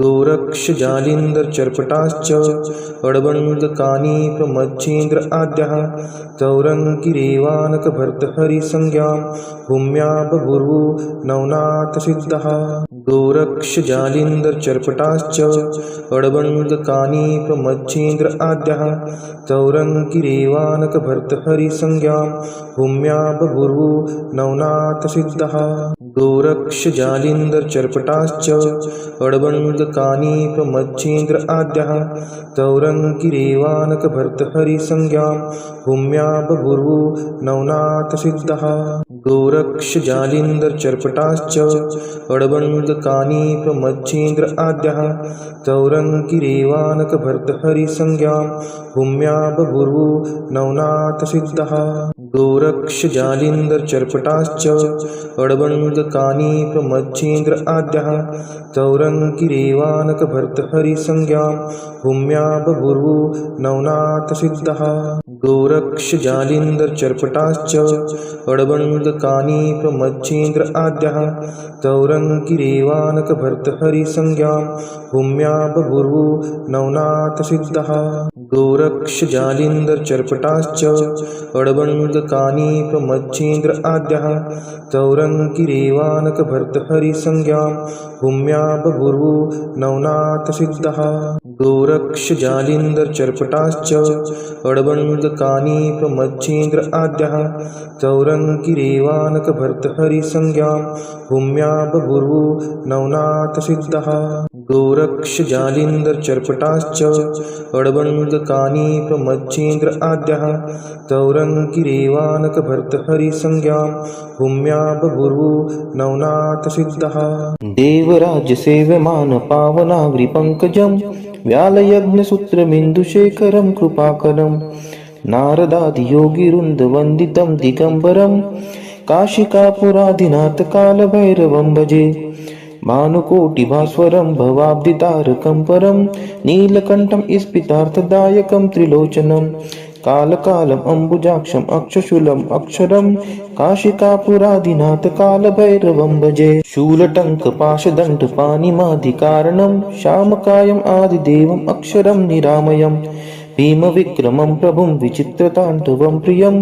गोरक्षजालिन्दर्चर्पटाश्च अडबङ्गकानि प्रमच्छेन्द्र आद्यः चौरङ्गिरेवानकभर्तहरिसंज्ञां भूम्या बभूवु नवनाथसिद्धः गोरक्षजालिन्दर्चर्पटाश्च अडबङ्गकानि प्रमच्छेन्द्र आद्यः चौरङ्गिरेवानकभर्तहरिसंज्ञां भूम्या बभूवु नवनाथसिद्धः गोरक्षजालिन्दर्चर्पटाश्च अडबङ्गकानि प्रमच्छेन्द्र आद्यः चौरङ्गिरेवानकभर्तहरिसंज्ञां भूम्या बभूवु नवनाथसिद्धः गोरक्षजालिन्दर्चर्पटाश्च अडबङ्गकानि प्रमच्छेन्द्र आद्यः चौरङ्गिरेवानकभर्तहरिसंज्ञां भूम्या बभूवु नवनाथसिद्धः गोरक्षजालिन्दर्चर्पटाश्च अडबङ्गकानि प्रमच्छेन्द्र आद्यः चौरङ्गिरेवानकभर्तहरिसंज्ञां भूम्या बभूवु नवनाथसिद्धः गोरक्षजालिन्दर्चर्पटाश्च अडबङ्गकानि प्रमच्छेन्द्र आद्यः चौरङ्गिरेवानकभर्तहरिसंज्ञां भूम्या बभूवु नवनाथसिद्धः गोरक्षजालिन्दर्चर्पटाश्च अडबङ्गकानि प्रमच्छेन्द्र आद्यः चौरङ्गिरेवानकभर्तहरिसंज्ञां भूम्या बभूवु नवनाथसिद्धः गोरक्षजालिन्दर्चर्पटाश्च अडबङ्गकानि प्रमच्छेन्द्र आद्यः चौरङ्गिरेवानकभर्तहरिसंज्ञां भूम्या बभूवु नवनाथसिद्धः गोरक्षजालिन्दर्चर्पटाश्च अडबङ्गकानि प्रमच्छेन्द्र आद्यः चौरङ्गिरेवानकभर्तहरिसंज्ञां भूम्या बभूवु नवनाथसिद्धः देवराजसेव्यमान पावनाग्रिपङ्कजं व्यालयज्ञसूत्रमिन्दुशेखरं कृपाकरं नारदादियोगिवृन्दवन्दितं दिगम्बरं काशिकापुरादिनाथकालभैरवं भजे भानुकोटिभास्वरं भवाब्दितारकं परं नीलकण्ठं स्फितार्थदायकं त्रिलोचनं कालकालम् अम्बुजाक्षम् अक्षशूलम् अक्षरं काशिकापुरादिनाथकालभैरवं भजे शूलटङ्कपाशदण्डपाणिमादिकारणं श्यामकायम् आदिदेवम् अक्षरं निरामयं भीमविक्रमं प्रभुं विचित्रताण्डवं प्रियं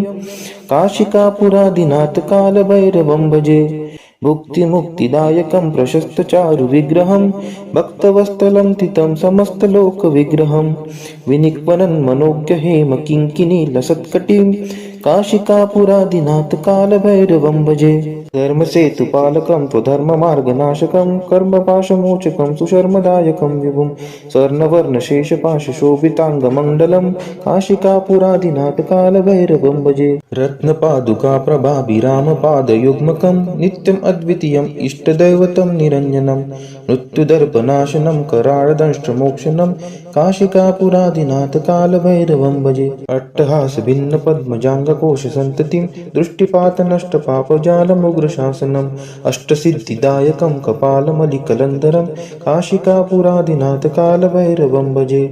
काशिकापुरादिनाथकालभैरवं भजे भुक्तिमुक्तिदायकं प्रशस्तचारुविग्रहं भक्तवत्सलं तितं समस्तलोकविग्रहं विनिक्वनं मनोज्ञहेमकिङ्किणीलसत्कटिं काशिकापुरादिनाथकालभैरवं भजे धर्मसेतुपालकं त्वधर्ममार्गनाशकं कर्मपाशमोचकं सुशर्मदायकं विभुं स्वर्णवर्णशेषपाशशोभिताङ्गमण्डलं काशिकापुरादिनाथकालभैरवं भजे रत्नपादुकाप्रभाभिरामपादयुग्मकं नित्यम् अद्वितीयम् इष्टदैवतं निरञ्जनं मृत्युदर्पनाशनं कराळदंष्ट्रमोक्षणं काशिकापुरादिनाथकालभैरवं भजे अट्टहासभिन्नपद्मजाङ्गकोशसन्ततिं दृष्टिपातनष्टपापजालमुग्रशासनम् अष्टसिद्धिदायकं कपालमलिकलन्धरं काशिकापुरादिनाथकालभैरवं भजे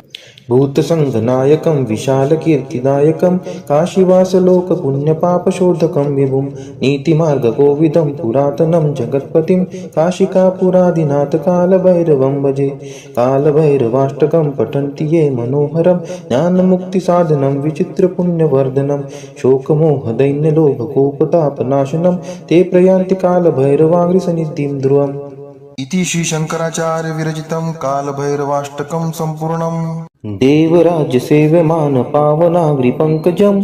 भूतसङ्घनायकं विशालकीर्तिदायकं काशीवासलोकपुण्यपापशोधकं विभुं नीतिमार्गकोविदं पुरातनं जगत्पतिं काशिकापुरादिनाथकालभैरवं भजे कालभैरवाष्टकं पठन्ति ये मनोहरं ज्ञानमुक्तिसाधनं विचित्रपुण्यवर्धनं शोकमोहदैन्यलोभकोपतापनाशनं ते प्रयान्ति कालभैरवाग्रिसन्निधिं ध्रुवम् इति श्रीशङ्कराचार्य विरचितं कालभैरवाष्टकं सम्पूर्णम् देवराजसेव्यमान पावनाग्रिपङ्कजं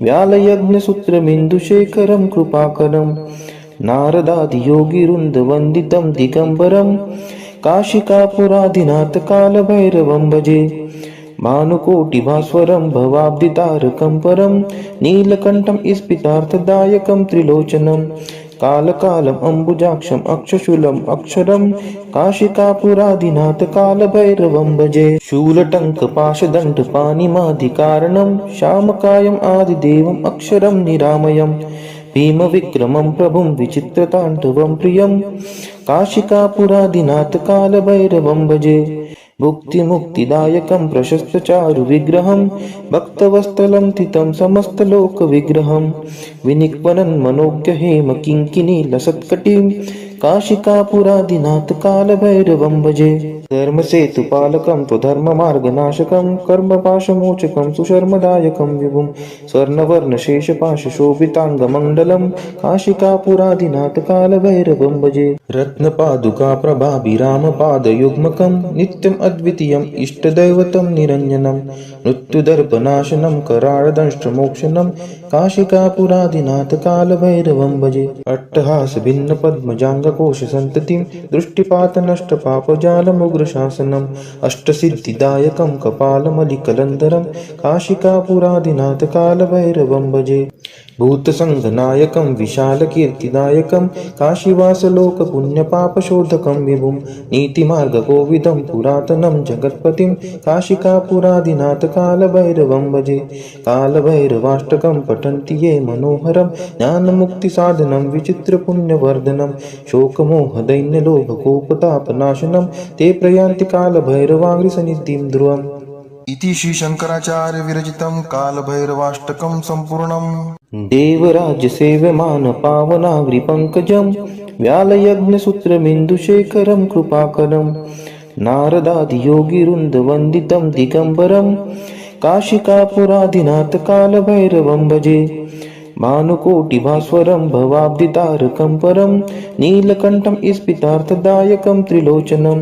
व्यालयज्ञसूत्रमिन्दुशेखरं कृपाकरं नारदादियोगिवृन्दवन्दितं दिगम्बरं काशिकापुरादिनाथकालभैरवं भजे भानुकोटिभास्वरं भवाब्दितारकं परं नीलकण्ठं स्फितार्थदायकं त्रिलोचनं कालकालम् अम्बुजाक्षम् अक्षशूलम् अक्षरं काशिकापुरादिनाथकालभैरवं भजे शूलटङ्कपाशदण्डपाणिमादिकारणं श्यामकायम् आदिदेवम् अक्षरं निरामयं भीमविक्रमं प्रभुं विचित्रताण्डवं प्रियं काशिकापुरादिनाथकालभैरवं भजे भुक्तिमुक्तिदायकं प्रशस्तचारुविग्रहं भक्तवत्सलं तितं समस्तलोकविग्रहं विनिक्वनं मनोज्ञहेमकिङ्किणीलसत्कटिं काशिकापुरादिनाथ कालभैरवं भजे धर्मसेतुपालकं त्वधर्ममार्गनाशकं कर्मपाशमोचकं सुशर्मदायकं विभुं स्वर्णवर्णशेषपाशशोभिताङ्गमण्डलं काशिकापुरादिनाथ कालभैरवं भजे रत्नपादुकाप्रभाभिरामपादयुग्मकं नित्यम् अद्वितीयम् इष्टदैवतं निरञ्जनं मृत्युदर्पनाशनं कराळदंष्ट्रमोक्षणं काशिकापुरादिनाथ कालभैरवं भजे अट्टहासभिन्नपद्मजाङ्गकोशसन्ततिं दृष्टिपातनष्टपापजालमुग्रशासनम् अष्टसिद्धिदायकं कपालमलिकलन्धरं काशिकापुरादिनाथ कालभैरवं भजे भूतसङ्घनायकं विशालकीर्तिदायकं काशीवासलोकपुण्यपापशोधकं विभुं नीतिमार्गकोविदं पुरातनं जगत्पतिं काशिकापुरादिनाथ कालभैरवं भजे कालभैरवाष्टकं पठन्ति ये मनोहरं ज्ञानमुक्तिसाधनं विचित्रपुण्यवर्धनं शोकमोहदैन्यलोभकोपतापनाशनं ते प्रयान्ति कालभैरवाङ्घ्रिसन्निधिं ध्रुवम् इति श्रीशङ्कराचार्य विरचितं कालभैरवाष्टकं सम्पूर्णम् देवराज्यसेव्यमान पावनाग्रिपङ्कजं व्यालयज्ञसूत्रमिन्दुशेखरं कृपाकरं नारदादियोगिवृन्दवन्दितं दिगम्बरं काशिकापुरादिनाथ कालभैरवं भजे भानुकोटिभास्वरं भवाब्धितारकं परं नीलकण्ठं स्फितार्थदायकं त्रिलोचनं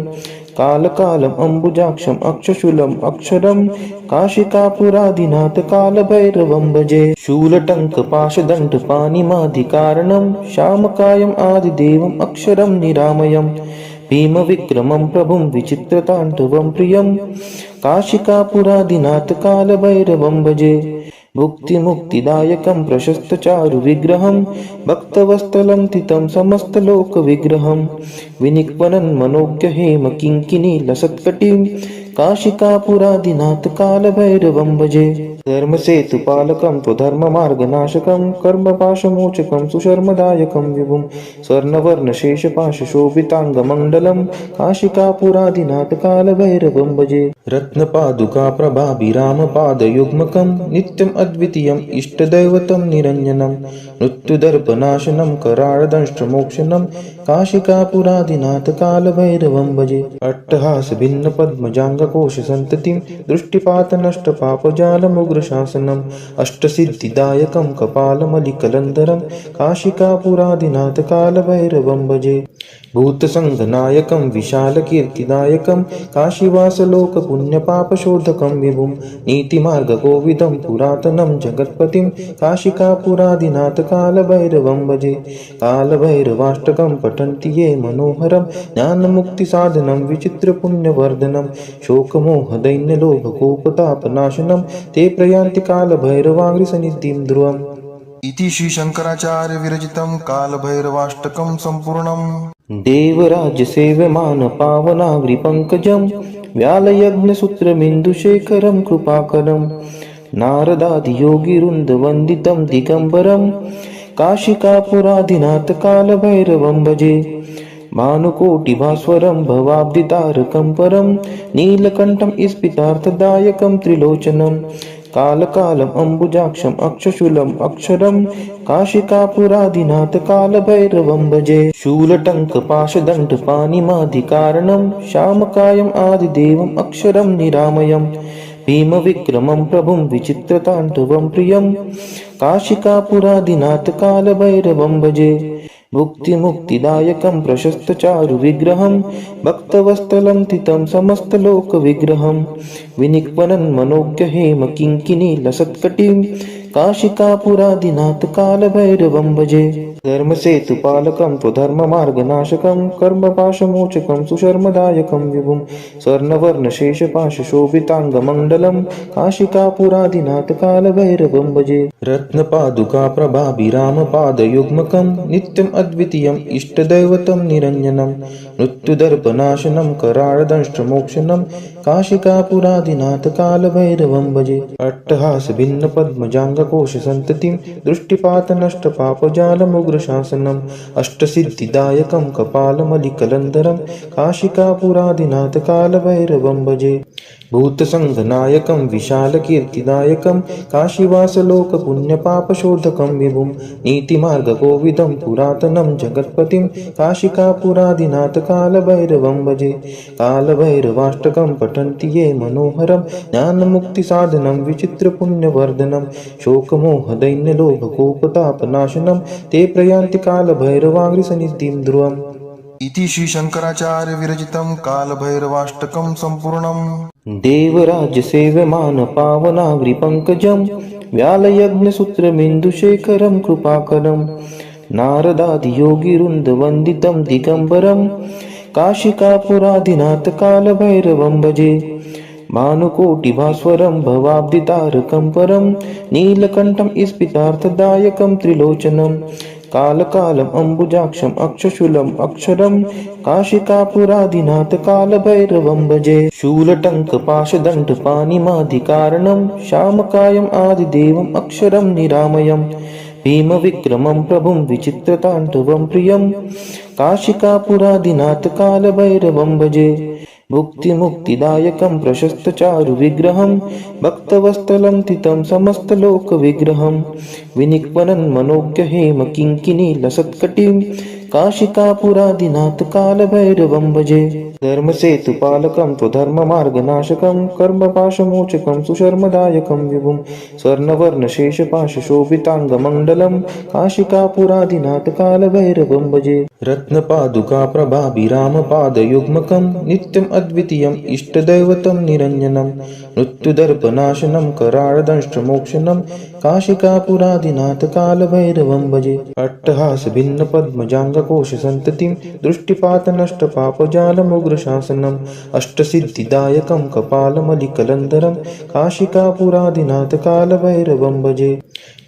कालकालम् अम्बुजाक्षम् अक्षशूलम् अक्षरं काशिकापुरादिनाथ कालभैरवं भजे शूलटङ्कपाशदण्डपाणिमाधिकारणं श्यामकायम् आदिदेवम् अक्षरं निरामयम् भीमविक्रमं प्रभुं विचित्रताण्डवं प्रियं काशिकापुरादिनाथ कालभैरवं भजे भुक्तिमुक्तिदायकं प्रशस्तचारुविग्रहं भक्तवत्सलं तितं समस्तलोकविग्रहं विनिक्वनन्मनोज्ञहेम किङ्किणीलसत्कटिं काशिकापुरादिनाथ कालभैरवं भजे धर्मसेतुपालकं त्वधर्ममार्गनाशकं कर्मपाशमोचकं सुशर्मदायकं विभुं स्वर्णवर्णशेषपाशशोभिताङ्गमण्डलं काशिकापुरादिनाथ कालभैरवं भजे रत्नपादुकाप्रभाभिरामपादयुग्मकं नित्यम् अद्वितीयम् इष्टदैवतं निरञ्जनं मृत्युदर्पनाशनं कराळदंष्ट्रमोक्षणं काशिकापुरादिनाथ कालभैरवं भजे अट्टहासभिन्नपद्मजाङ्गकोशसन्ततिं दृष्टिपातनष्टपापजालमुग्रशासनम् अष्टसिद्धिदायकं कपालमलिकलन्धरं काशिकापुरादिनाथ कालभैरवं भजे भूतसङ्घनायकं विशालकीर्तिदायकं काशीवासलोकपुण्यपापशोधकं विभुं नीतिमार्गकोविदं पुरातनं जगत्पतिं काशिकापुरादिनाथ कालभैरवं भजे कालभैरवाष्टकं पठन्ति ये मनोहरं ज्ञानमुक्तिसाधनं विचित्रपुण्यवर्धनं शोकमोहदैन्यलोभकोपतापनाशनं ते प्रयान्ति कालभैरवाङ्घ्रिसन्निधिं ध्रुवम् इति श्रीशङ्कराचार्य विरचितं कालभैरवाष्टकं सम्पूर्णम् देवराज्यसेव्यमान पावनाग्रिपङ्कजं व्यालयज्ञसूत्रमिन्दुशेखरं कृपाकरं नारदादियोगिवृन्दवन्दितं दिगम्बरं काशिकापुरादिनाथ कालभैरवं भजे भानुकोटिभास्वरं भवाब्धितारकं परं नीलकण्ठं स्फितार्थदायकं त्रिलोचनं कालकालम् अम्बुजाक्षम् अक्षशूलम् अक्षरं काशिकापुरादिनाथ कालभैरवं भजे शूलटङ्कपाशदण्डपाणिमाधिकारणं श्यामकायम् आदिदेवम् अक्षरं निरामयम् भीमविक्रमं प्रभुं विचित्रताण्डवं प्रियं काशिकापुरादिनाथ कालभैरवं भजे भुक्तिमुक्तिदायकं प्रशस्तचारुविग्रहं भक्तवत्सलं तितं समस्तलोकविग्रहं विनिक्वनन्मनोज्ञहेम किङ्किणीलसत्कटिं काशिकापुरादिनाथ कालभैरवं भजे धर्मसेतुपालकं त्वधर्ममार्गनाशकं कर्मपाशमोचकं सुशर्मदायकं विभुं स्वर्णवर्णशेषपाशशोभिताङ्गमण्डलं काशिकापुरादिनाथ कालभैरवं भजे रत्नपादुकाप्रभाभिरामपादयुग्मकं नित्यम् अद्वितीयम् इष्टदैवतं निरञ्जनं मृत्युदर्पनाशनं कराळदंष्ट्रमोक्षणं काशिकापुरादिनाथ कालभैरवं भजे अट्टहासभिन्नपद्मजाङ्गकोशसन्ततिं दृष्टिपातनष्टपापजालमुग्र कालभैरवम्बजे अष्टसिद्धिदायकं कपालमलिकलन्धरं काशिकापुरादिनाथ कालभैरवं भजे भूतसङ्घनायकं विशालकीर्तिदायकं काशीवासलोकपुण्यपापशोधकं विभुं नीतिमार्गकोविदं पुरातनं जगत्पतिं काशिकापुरादिनाथ कालभैरवं भजे कालभैरवाष्टकं पठन्ति ये मनोहरं ज्ञानमुक्तिसाधनं विचित्रपुण्यवर्धनं शोकमोहदैन्यलोभकोपतापनाशनं ते प्रयान्ति कालभैरवाङ्घ्रिसन्निधिं ध्रुवम् इति श्री शंकराचार्य विरचितं कालभैरवाष्टकं सम्पूर्णम्। देवराजसेव्यमान पावनाग्रिपङ्कजं व्यालयज्ञसूत्रमिन्दुशेखरं कृपाकरं नारदादियोगिवृन्दवन्दितं दिगम्बरं काशिकापुरादिनाथ कालभैरवं भजे भानुकोटिभास्वरं भवाब्दितारकं परं नीलकण्ठं स्फितार्थदायकं त्रिलोचनं कालकालम् अम्बुजाक्षम् अक्षशूलम् अक्षरं काशिकापुरादिनाथ कालभैरवं भजे शूलटङ्कपाशदण्डपाणिमादिकारणं श्यामकायम् आदिदेवम् अक्षरं निरामयं भीमविक्रमं प्रभुं विचित्रताण्डवं प्रियं काशिकापुरादिनाथ कालभैरवं भजे भुक्तिमुक्तिदायकं प्रशस्तचारुविग्रहं भक्तवत्सलं तितं समस्तलोकविग्रहं विनिक्वनं मनोज्ञहेम किङ्किणीलसत्कटिं काशिकापुरादिनाथ कालभैरवं भजे धर्मसेतुपालकं स्वधर्ममार्गनाशकं कर्मपाशमोचकं सुशर्मदायकं विभुं स्वर्णवर्णशेषपाशशोभिताङ्गमण्डलं काशिकापुरादिनाथ कालभैरवं भजे रत्नपादुकाप्रभाभिरामपादयुग्मकं नित्यम् अद्वितीयम् इष्टदैवतं निरञ्जनं मृत्युदर्पनाशनं कराळदंष्ट्रमोक्षणं काशिकापुरादिनाथ कालभैरवं भजे अट्टहासभिन्नपद्मजाङ्गकोशसन्ततिं दृष्टिपातनष्टपापजालमुग्रशासनम् अष्टसिद्धिदायकं कपालमलिकलन्धरं काशिकापुरादिनाथ कालभैरवं भजे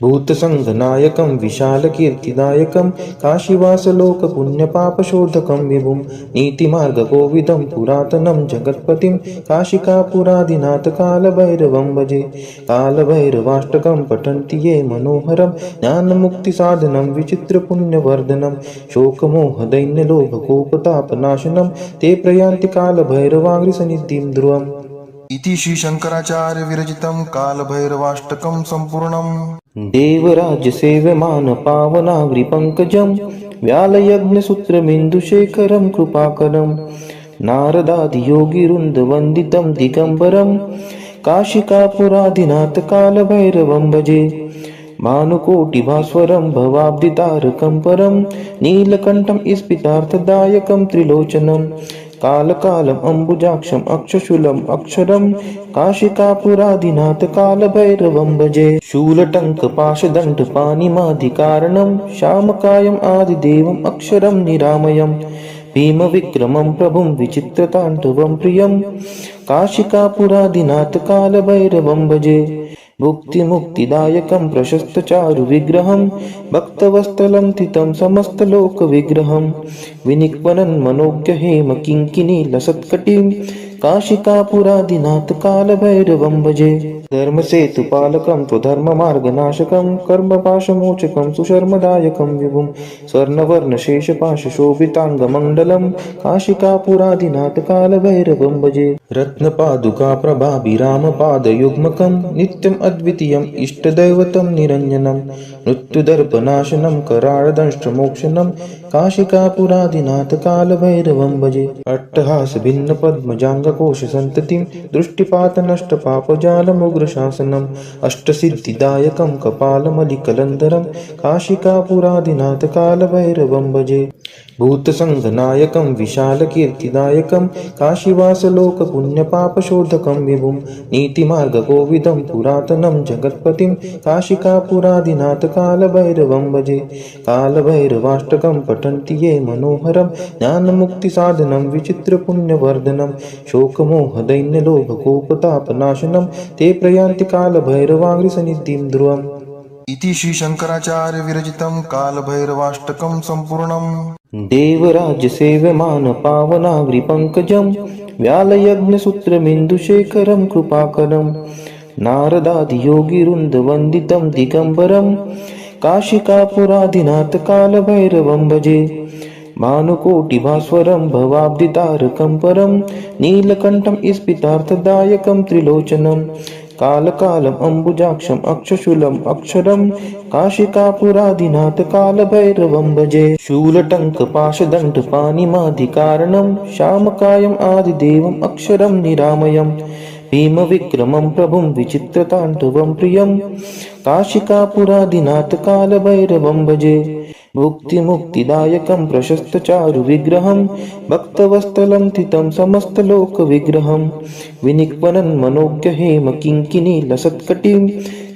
भूतसङ्घनायकं विशालकीर्तिदायकं काशीवासलोकपुण्यपापशोधकं विभुं नीतिमार्गकोविदं पुरातनं जगत्पतिं काशिकापुरादिनाथ कालभैरवं भजे कालभैरवाष्टकं पठन्ति ये मनोहरं ज्ञानमुक्तिसाधनं विचित्रपुण्यवर्धनं शोकमोहदैन्यलोभकोपतापनाशनं ते प्रयान्ति कालभैरवाङ्घ्रिसन्निधिं ध्रुवम् इति श्री शंकराचार्य विरचितं कालभैरवाष्टकं सम्पूर्णम्। देवराजसेव्यमान पावनाग्रिपङ्कजं व्यालयज्ञसूत्रमिन्दुशेखरं कृपाकरं नारदादियोगिवृन्दवन्दितं दिगम्बरं काशिकापुरादिनाथ कालभैरवं भजे भानुकोटिभास्वरं भवाब्दितारकं परं नीलकण्ठं स्फितार्थदायकं त्रिलोचनं कालकालम् अम्बुजाक्षम् अक्षशूलम् अक्षरं काशिकापुरादिनाथ कालभैरवं भजे शूलटङ्कपाशदण्डपाणिमादिकारणं श्यामकायम् आदिदेवम् अक्षरं निरामयं भीमविक्रमं प्रभुं विचित्रताण्डवं प्रियं काशिकापुरादिनाथ कालभैरवं भजे भुक्तिमुक्तिदायकं प्रशस्तचारुविग्रहं भक्तवत्सलं तितं समस्तलोकविग्रहं विनिक्वनं मनोज्ञहेम किङ्किणीलसत्कटिं काशिकापुरादिनाथ कालभैरवं भजे धर्मसेतुपालकं स्वधर्ममार्गनाशकं कर्मपाशमोचकं सुशर्मदायकं विभुं स्वर्णवर्णशेषपाशशोभिताङ्गमण्डलं काशिकापुरादिनाथ कालभैरवं भजे रत्नपादुकाप्रभाभिरामपादयुग्मकं नित्यम् अद्वितीयम् इष्टदैवतं निरञ्जनं मृत्युदर्पनाशनं कराळदंष्ट्रमोक्षणं काशिकापुरादिनाथ कालभैरवं भजे अट्टहासभिन्नपद्मजाङ्गकोशसन्ततिं दृष्टिपातनष्टपापजालमुग्रशासनम् अष्टसिद्धिदायकं कपालमलिकलन्धरं काशिकापुरादिनाथ कालभैरवं भजे भूतसङ्घनायकं विशालकीर्तिदायकं काशीवासलोकपुण्यपापशोधकं विभुं नीतिमार्गकोविदं पुरातनं जगत्पतिं काशिकापुरादिनाथ कालभैरवं भजे कालभैरवाष्टकं पठन्ति ये मनोहरं ज्ञानमुक्तिसाधनं विचित्रपुण्यवर्धनं शोकमोहदैन्यलोभकोपतापनाशनं ते प्रयान्ति कालभैरवाङ्घ्रिसन्निधिं ध्रुवम् इति श्री शंकराचार्य विरचितं कालभैरवाष्टकं सम्पूर्णम्। देवराजसेव्यमान पावनाग्रिपङ्कजं व्यालयज्ञसूत्रमिन्दुशेखरं कृपाकरं नारदादियोगिवृन्दवन्दितं दिगम्बरं काशिकापुरादिनाथ कालभैरवं भजे भानुकोटिभास्वरं भवाब्दितारकं परं नीलकण्ठं स्फितार्थदायकं त्रिलोचनं कालकालम् अम्बुजाक्षम् अक्षशूलम् अक्षरं काशिकापुरादिनाथ कालभैरवं भजे शूलटङ्कपाशदण्डपाणिमादिकारणं श्यामकायम् आदिदेवम् अक्षरं निरामयम् भीमविक्रमं प्रभुं विचित्रताण्डवं प्रियं काशिकापुरादिनाथ कालभैरवं भजे मुक्तिमुक्तिदायकं प्रशस्तचारुविग्रहं भक्तवत्सलं स्थितं समस्तलोकविग्रहं विनिक्वनं मनोज्ञहेम किङ्किणीलसत्कटिं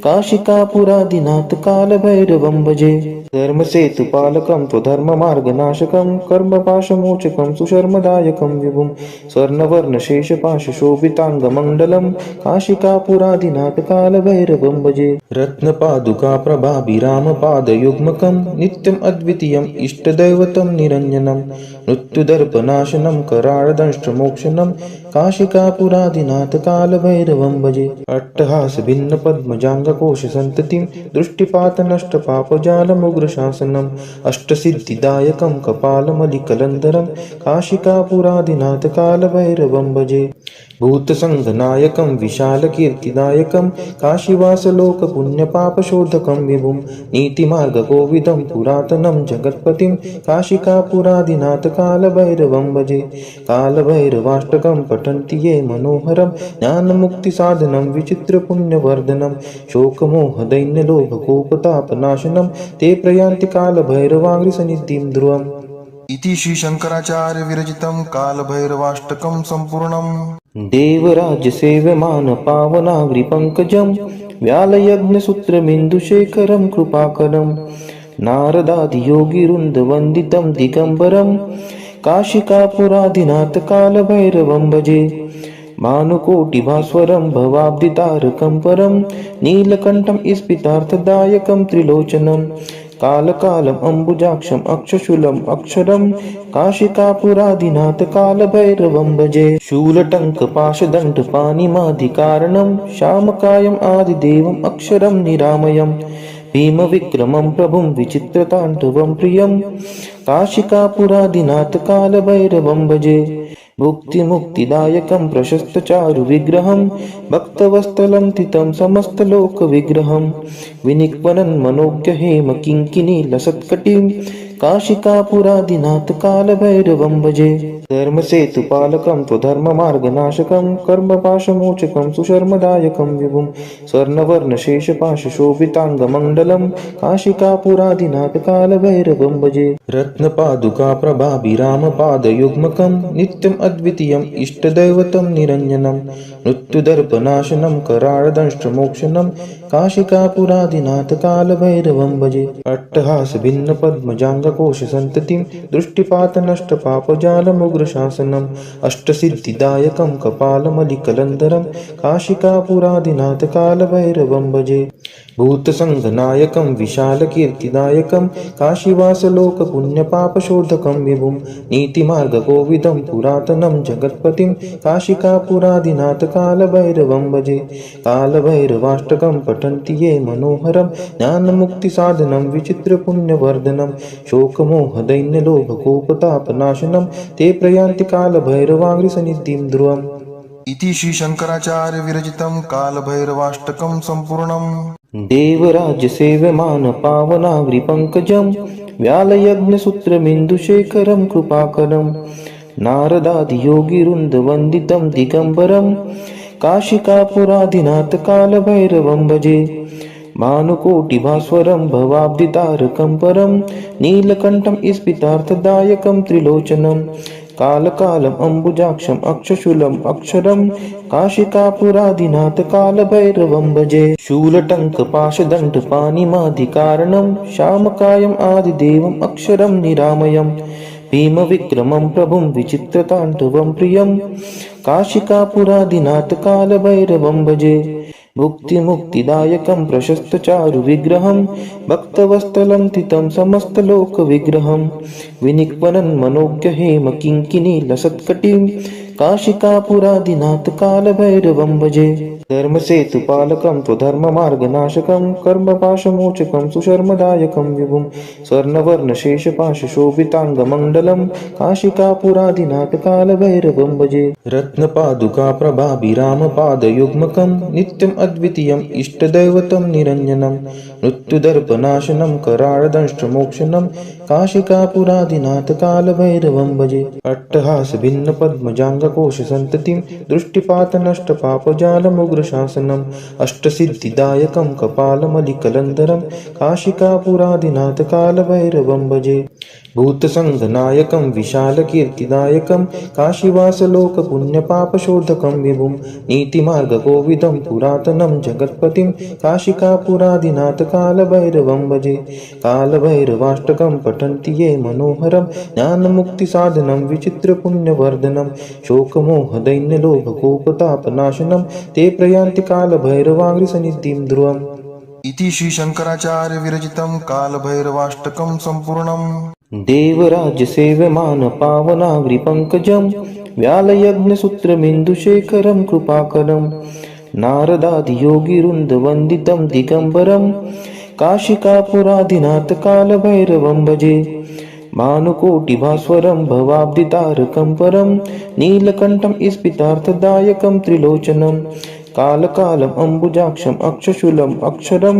काशिकापुरादिनाथ कालभैरवं भजे धर्मसेतुपालकं त्वधर्ममार्गनाशकं कर्मपाशमोचकं सुशर्मदायकं विभुं स्वर्णवर्णशेषपाशशोभिताङ्गमण्डलं काशिकापुरादिनाथ कालभैरवं भजे रत्नपादुकाप्रभाभिरामपादयुग्मकं नित्यम् अद्वितीयम् इष्टदैवतं निरञ्जनं मृत्युदर्पनाशनं कराळदंष्ट्रमोक्षणं काशिकापुरादिनाथ कालभैरवं भजे अट्टहासभिन्नपद्मजाङ्गकोशसन्ततिं दृष्टिपातनष्टपापजालमुग्रशासनम् अष्टसिद्धिदायकं कपालमलिकलन्धरं काशिकापुरादिनाथ कालभैरवं भजे भूतसङ्घनायकं विशालकीर्तिदायकं काशीवासलोकपुण्यपापशोधकं विभुं नीतिमार्गकोविदं पुरातनं जगत्पतिं काशिकापुरादिनाथ कालभैरवं भजे कालभैरवाष्टकं पठन्ति ये मनोहरं ज्ञानमुक्तिसाधनं विचित्रपुण्यवर्धनं शोकमोहदैन्यलोभकोपतापनाशनं ते प्रयान्ति कालभैरवाङ्घ्रिसन्निधिं ध्रुवम् इति श्रीशङ्कराचार्य विरचितं कालभैरवाष्टकं सम्पूर्णम् देवराजसेव्यमान पावनाग्रिपङ्कजं व्यालयज्ञसूत्रमिन्दुशेखरं कृपाकरं नारदादियोगिवृन्दवन्दितं दिगम्बरं काशिकापुरादिनाथ कालभैरवं भजे भानुकोटिभास्वरं भवाब्दितारकं परं नीलकण्ठं स्फितार्थदायकं त्रिलोचनं कालकालम् अम्बुजाक्षम् अक्षशूलम् अक्षरं काशिकापुरादिनाथ कालभैरवं भजे शूलटङ्कपाशदण्डपाणिमादिकारणं श्यामकायम् आदिदेवम् अक्षरं निरामयम् भीमविक्रमं प्रभुं विचित्रताण्डवं प्रियं काशिकापुरादिनाथ कालभैरवं भजे मुक्तिमुक्तिदायकं प्रशस्तचारुविग्रहं भक्तवत्सलं स्थितं समस्तलोकविग्रहं विनिक्वनं मनोज्ञहेम किङ्किणीलसत्कटिं काशिकापुरादिनाथ कालभैरवं भजे धर्मसेतुपालकं त्वधर्ममार्गनाशकं कर्मपाशमोचकं सुशर्मदायकं विभुं स्वर्णवर्णशेषपाशशोभिताङ्गमण्डलं काशिकापुरादिनाथ कालभैरवं भजे रत्नपादुकाप्रभाभिरामपादयुग्मकं नित्यम् अद्वितीयम् इष्टदैवतं निरञ्जनं मृत्युदर्पनाशनं कराळदंष्ट्रमोक्षणं काशिकापुरादिनाथ कालभैरवं भजे अट्टहासभिन्नपद्मजाङ्गकोशसन्ततिं दृष्टिपातनष्टपापजालमुग्रशासनम् अष्टसिद्धिदायकं कपालमलिकलन्धरं काशिकापुरादिनाथ कालभैरवं भजे भूतसङ्घनायकं विशालकीर्तिदायकं काशीवासलोकपुण्यपापशोधकं विभुं नीतिमार्गकोविदं पुरातनं जगत्पतिं काशिकापुरादिनाथ कालभैरवं भजे कालभैरवाष्टकं पठन्ति ये मनोहरं ज्ञानमुक्तिसाधनं विचित्रपुण्यवर्धनं शोकमोहदैन्यलोभकोपतापनाशनं ते प्रयान्ति कालभैरवाङ्घ्रिसन्निधिं ध्रुवम् इति श्रीशङ्कराचार्य विरचितं कालभैरवाष्टकं सम्पूर्णम् देवराजसेव्यमान पावनाग्रिपङ्कजं व्यालयज्ञसूत्रमिन्दुशेखरं कृपाकरं नारदादियोगिवृन्दवन्दितं दिगम्बरं काशिकापुरादिनाथ कालभैरवं भजे भानुकोटिभास्वरं भवाब्दितारकं परं नीलकण्ठं स्फितार्थदायकं त्रिलोचनं कालकालम् अम्बुजाक्षम् अक्षशूलम् अक्षरं काशिकापुरादिनाथ कालभैरवं भजे शूलटङ्कपाशदण्डपाणिमादिकारणं श्यामकायम् आदिदेवम् अक्षरं निरामयम् भीमविक्रमं प्रभुं विचित्रताण्डवं प्रियं काशिकापुरादिनाथ कालभैरवं भजे मुक्तिमुक्तिदायकं प्रशस्तचारुविग्रहं भक्तवत्सलं स्थितं समस्तलोकविग्रहं विनिक्वनं मनोज्ञहेम किङ्किणीलसत्कटिं काशिकापुरादिनाथ कालभैरवं भजे धर्मसेतुपालकं त्वधर्ममार्गनाशकं कर्मपाशमोचकं सुशर्मदायकं विभुं स्वर्णवर्णशेषपाशशोभिताङ्गमण्डलं काशिकापुरादिनाथ कालभैरवं भजे रत्नपादुकाप्रभाभिरामपादयुग्मकं नित्यम् अद्वितीयम् इष्टदैवतं निरञ्जनं मृत्युदर्पनाशनं कराळदंष्ट्रमोक्षणं काशिकापुरादिनाथ कालभैरवं भजे अट्टहासभिन्नपद्मजाङ्गकोशसन्ततिं दृष्टिपातनष्टपापजालमुग्रशासनम् अष्टसिद्धिदायकं कपालमलिकलन्धरं काशिकापुरादिनाथ कालभैरवं भजे भूतसङ्घनायकं विशालकीर्तिदायकं काशीवासलोकपुण्यपापशोधकं विभुं नीतिमार्गकोविदं पुरातनं जगत्पतिं काशिकापुरादिनाथ कालभैरवं भजे कालभैरवाष्टकं पठन्ति ये मनोहरं ज्ञानमुक्तिसाधनं विचित्रपुण्यवर्धनं शोकमोहदैन्यलोभकोपतापनाशनं ते प्रयान्ति कालभैरवाग्रिसन्निधिं ध्रुवम् इति श्रीशङ्कराचार्य विरचितं कालभैरवाष्टकं सम्पूर्णम् देवराज्यसेव्यमान पावनाग्रिपङ्कजं व्यालयज्ञसूत्रमिन्दुशेखरं कृपाकरं नारदादियोगिवृन्दवन्दितं दिगम्बरं काशिकापुरादिनाथ कालभैरवं भजे भानुकोटिभास्वरं भवाब्दितारकं परं नीलकण्ठं स्फितार्थदायकं त्रिलोचनं कालकालम् अम्बुजाक्षम् अक्षशूलम् अक्षरं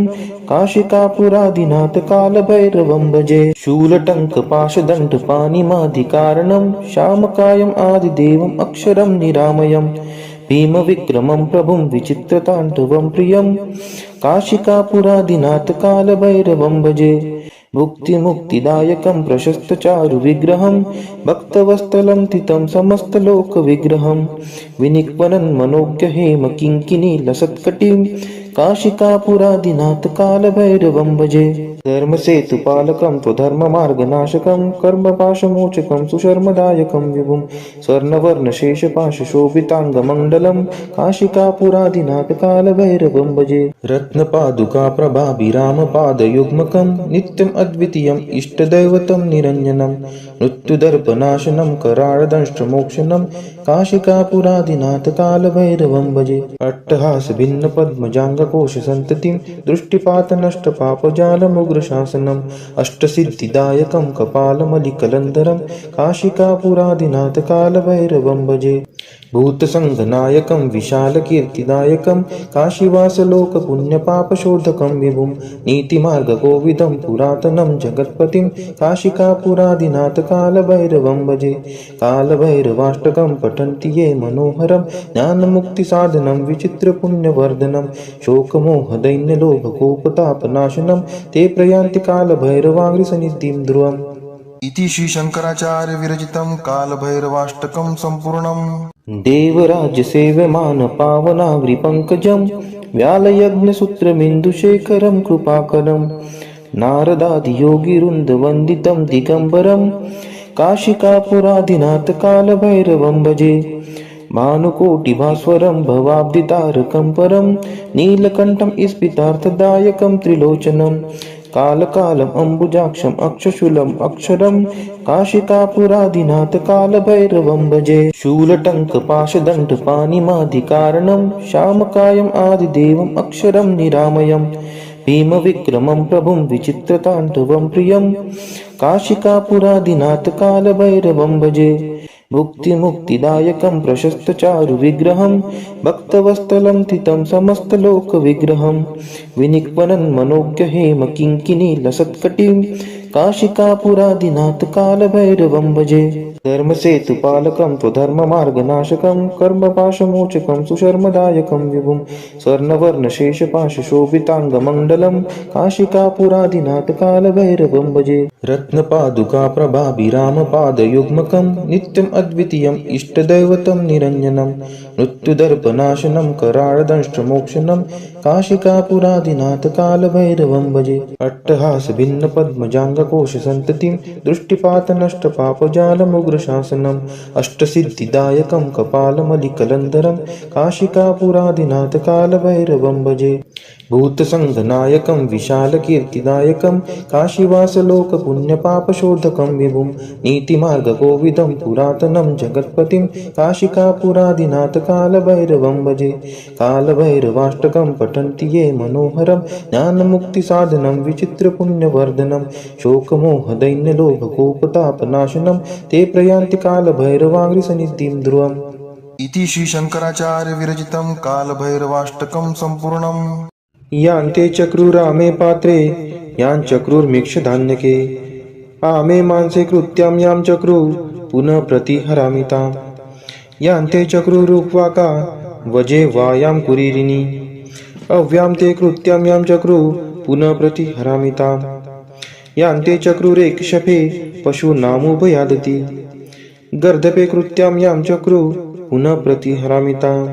काशिकापुरादिनाथ कालभैरवं भजे शूलटङ्कपाशदण्डपाणिमादिकारणं श्यामकायम् आदिदेवम् अक्षरं निरामयं भीमविक्रमं प्रभुं विचित्रताण्डवं प्रियं काशिकापुरादिनाथ कालभैरवं भजे मुक्तिदायकं प्रशस्तचारुविग्रहं भक्तवत्सलं तितं समस्तलोकविग्रहं विनिक्वनं मनोज्ञहेम किङ्किणीलसत्कटिं काशिकापुरादिनाथ कालभैरवं भजे धर्मसेतुपालकं त्वधर्ममार्गनाशकं कर्मपाशमोचकं सुशर्मदायकं विभुं स्वर्णवर्णशेषपाशशोभिताङ्गमण्डलं काशिकापुरादिनाथ कालभैरवं भजे रत्नपादुकाप्रभाभिरामपादयुग्मकं नित्यम् अद्वितीयम् इष्टदैवतं निरञ्जनं मृत्युदर्पनाशनं कराळदंष्ट्रमोक्षणं काशिकापुरादिनाथ कालभैरवं भजे अट्टहासभिन्नपद्मजाङ्गकोशसन्ततिं दृष्टिपातनष्टपापजालमुग्रशासनम् अष्टसिद्धिदायकं कपालमलिकलन्धरं काशिकापुरादिनाथ कालभैरवं भजे भूतसङ्घनायकं विशालकीर्तिदायकं काशीवासलोकपुण्यपापशोधकं विभुं नीतिमार्गकोविदं पुरातनं जगत्पतिं काशिकापुरादिनाथ कालभैरवं भजे कालभैरवाष्टकं पठन्ति ये मनोहरं ज्ञानमुक्तिसाधनं विचित्रपुण्यवर्धनं शोकमोहदैन्यलोभकोपतापनाशनं ते प्रयान्ति कालभैरवाग्रिसन्निधिं ध्रुवम् इति श्रीशङ्कराचार्य विरचितं कालभैरवाष्टकं सम्पूर्णम् देवराज्यसेव्यमान पावनाग्रिपङ्कजं व्यालयज्ञसूत्रमिन्दुशेखरं कृपाकरं नारदादियोगिवृन्दवन्दितं दिगम्बरं काशिकापुरादिनाथ कालभैरवं भजे भानुकोटिभास्वरं भवाब्दितारकं परं नीलकण्ठं स्फितार्थदायकं त्रिलोचनं कालकालम् अम्बुजाक्षम् अक्षशूलम् अक्षरं काशिकापुरादिनाथ कालभैरवं भजे शूलटङ्कपाशदण्डपाणिमादिकारणं श्यामकायम् आदिदेवम् अक्षरं निरामयं भीमविक्रमं प्रभुं विचित्रताण्डवं प्रियं काशिकापुरादिनाथ कालभैरवं भजे मुक्तिदायकं प्रशस्तचारुविग्रहं भक्तवत्सलं तितं समस्तलोकविग्रहं विनिक्वनं मनोज्ञहेम किङ्किणीलसत्कटिं काशिकापुरादिनाथ कालभैरवं भजे धर्मसेतुपालकं त्वधर्ममार्गनाशकं कर्मपाशमोचकं सुशर्मदायकं विभुं स्वर्णवर्णशेषपाशशोभिताङ्गमण्डलं काशिकापुरादिनाथ कालभैरवं भजे रत्नपादुकाप्रभाभिरामपादयुग्मकं नित्यम् अद्वितीयम् इष्टदैवतं निरञ्जनं मृत्युदर्पनाशनं कराळदंष्ट्रमोक्षणं काशिकापुरादिनाथ कालभैरवं भजे अट्टहासभिन्नपद्मजाङ्गकोशसन्ततिं दृष्टिपातनष्टपापजालमुग्रशासनम् अष्टसिद्धिदायकं कपालमलिकलन्धरं काशिकापुरादिनाथ कालभैरवं भजे भूतसङ्गनायकं विशालकीर्तिदायकं काशीवासलोकपुण्यपापशोधकं विभुं नीतिमार्गकोविदं पुरातनं जगत्पतिं काशिकापुरादिनाथ कालभैरवं भजे। कालभैरवाष्टकं पठन्ति ये मनोहरं ज्ञानमुक्तिसाधनं विचित्रपुण्यवर्धनं शोकमोहदैन्यलोभकोपतापनाशनं ते प्रयान्ति कालभैरवाङ्घ्रिसन्निधिं ध्रुवम्। इति श्रीशङ्कराचार्य विरचितं कालभैरवाष्टकं सम्पूर्णम्। यान्ते चक्रुरामे पात्रे यां चक्रुर्मिक्षधान्यके आमे मांसे कृत्यां यां चक्रू पुनः प्रतिहरामि ताम्। यान्ते चक्रुरुक्वाका वजे वायां कुरीरिणी अव्यां ते कृत्यां यां चक्रू पुनः प्रतिहरामि ताम्। यान्ते चक्रुरेक्षपे पशूनामुभयादति गर्दपे कृत्यां यां चक्रू पुनः प्रतिहरामि ताम्।